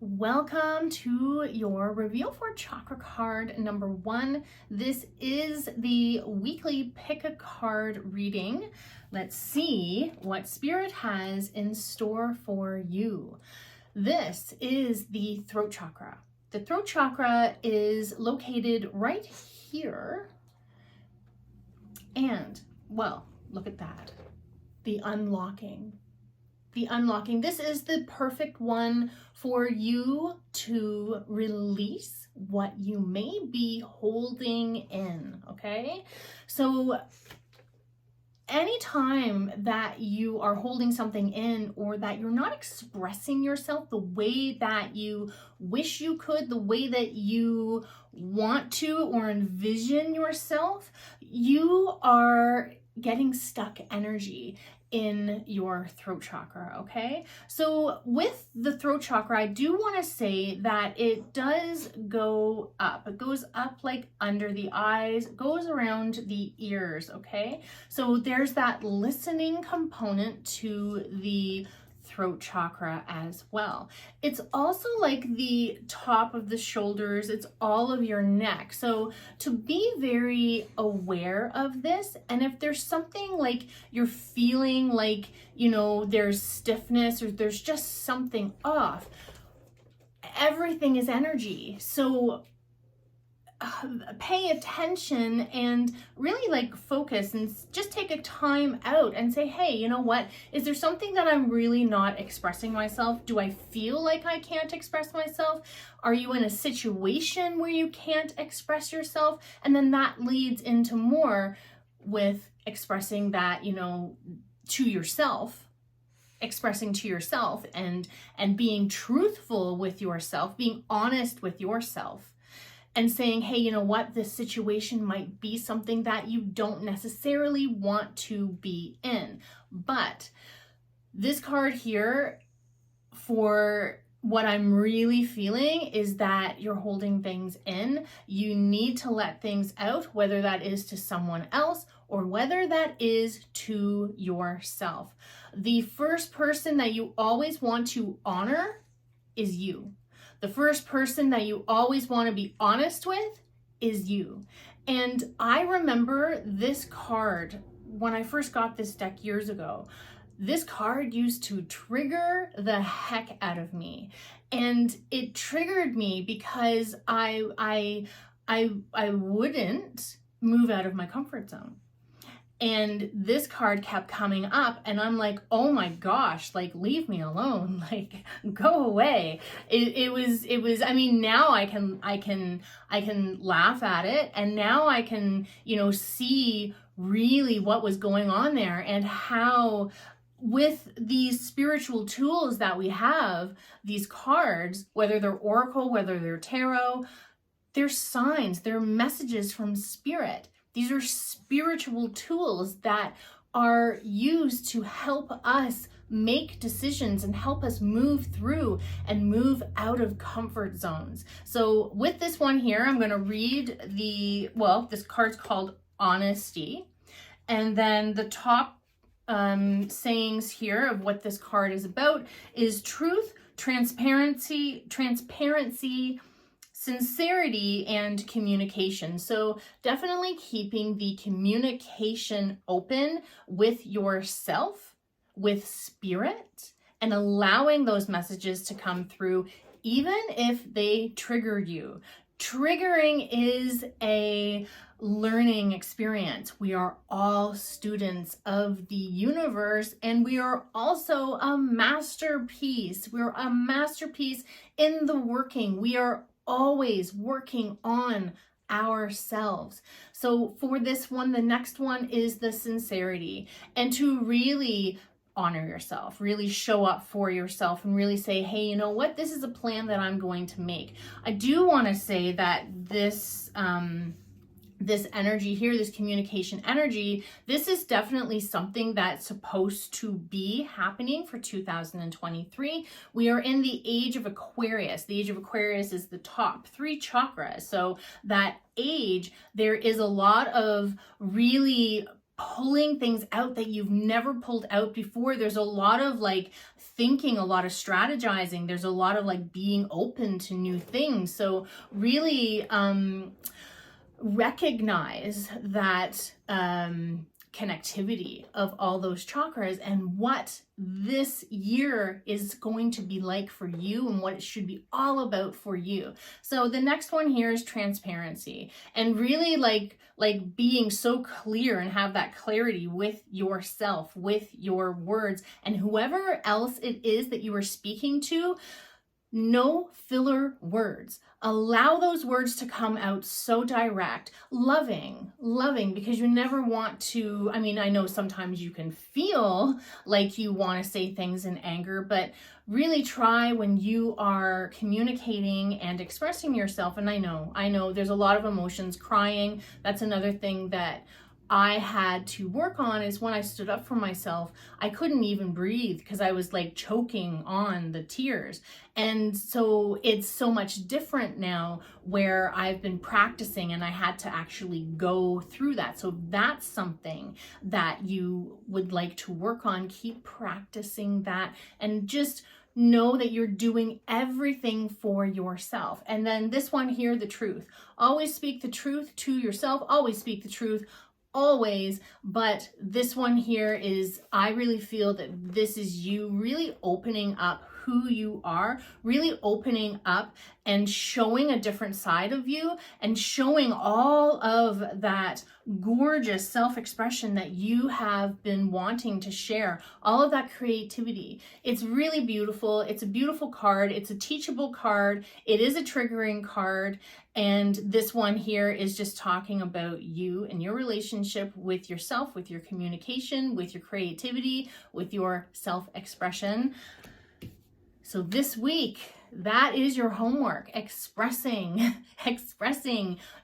Welcome to your reveal for chakra card number 1. This is the weekly pick a card reading. Let's see what Spirit has in store for you. This is the throat chakra. The throat chakra is located right here. And, well, look at that. The unlocking. This is the perfect one for you to release what you may be holding in, okay? So anytime that you are holding something in or that you're not expressing yourself the way that you wish you could, the way that you want to or envision yourself, you are getting stuck energy in your throat chakra, okay? So with the throat chakra, I do want to say that it does go up. It goes up like under the eyes, goes around the ears, okay? So there's that listening component to the throat chakra as well. It's also like the top of the shoulders, it's all of your neck. So to be very aware of this, and if there's something like you're feeling like, you know, there's stiffness or there's just something off, everything is energy. So pay attention and really like focus and just take a time out and say, hey, you know what? Is there something that I'm really not expressing myself? Do I feel like I can't express myself? Are you in a situation where you can't express yourself? And then that leads into more with expressing that, you know, to yourself, expressing to yourself and being truthful with yourself, being honest with yourself. And saying, hey, you know what, this situation might be something that you don't necessarily want to be in. But this card here, for what I'm really feeling is that you're holding things in. You need to let things out, whether that is to someone else or whether that is to yourself. The first person that you always want to honor is you. The first person that you always want to be honest with is you. And I remember this card when I first got this deck years ago. This card used to trigger the heck out of me. And it triggered me because I wouldn't move out of my comfort zone. And this card kept coming up and I'm like, oh my gosh, like leave me alone, like go away. It was, I mean, now I can laugh at it. And now I can, you know, see really what was going on there and how with these spiritual tools that we have, these cards, whether they're oracle, whether they're tarot, they're signs, they're messages from spirit. These are spiritual tools that are used to help us make decisions and help us move through and move out of comfort zones. So with this one here, I'm going to read this card's called Honesty. And then the top sayings here of what this card is about is truth, transparency, sincerity, and communication. So definitely keeping the communication open with yourself, with spirit, and allowing those messages to come through even if they triggered you. Triggering is a learning experience. We are all students of the universe and we are also a masterpiece. We're a masterpiece in the working. We are always working on ourselves. So for this one, the next one is the sincerity, and to really honor yourself, really show up for yourself and really say, hey, you know what, this is a plan that I'm going to make. I do want to say that this energy here, this communication energy, this is definitely something that's supposed to be happening for 2023. We are in the age of Aquarius. The age of Aquarius is the top 3 chakras. So that age, there is a lot of really pulling things out that you've never pulled out before. There's a lot of like thinking, a lot of strategizing. There's a lot of like being open to new things. So really recognize that connectivity of all those chakras and what this year is going to be like for you and what it should be all about for you. So the next one here is transparency, and really like being so clear and have that clarity with yourself, with your words, and whoever else it is that you are speaking to. No filler words. Allow those words to come out so direct, loving, because you never want to, I mean, I know sometimes you can feel like you want to say things in anger, but really try when you are communicating and expressing yourself. And I know there's a lot of emotions. Crying, that's another thing that I had to work on, is when I stood up for myself, I couldn't even breathe because I was like choking on the tears. And so it's so much different now where I've been practicing and I had to actually go through that. So that's something that you would like to work on. Keep practicing that and just know that you're doing everything for yourself. And then this one here, the truth. Always speak the truth to yourself. Always speak the truth. Always. But this one here is, I really feel that this is you really opening up who you are, really opening up and showing a different side of you and showing all of that gorgeous self-expression that you have been wanting to share, all of that creativity. It's really beautiful. It's a beautiful card. It's a teachable card. It is a triggering card. And this one here is just talking about you and your relationship with yourself, with your communication, with your creativity, with your self-expression. So this week, that is your homework, expressing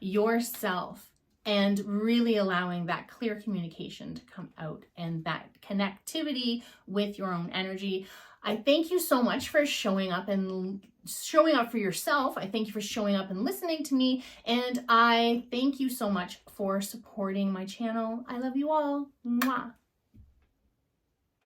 yourself and really allowing that clear communication to come out and that connectivity with your own energy. I thank you so much for showing up for yourself. I thank you for showing up and listening to me. And I thank you so much for supporting my channel. I love you all. Mwah.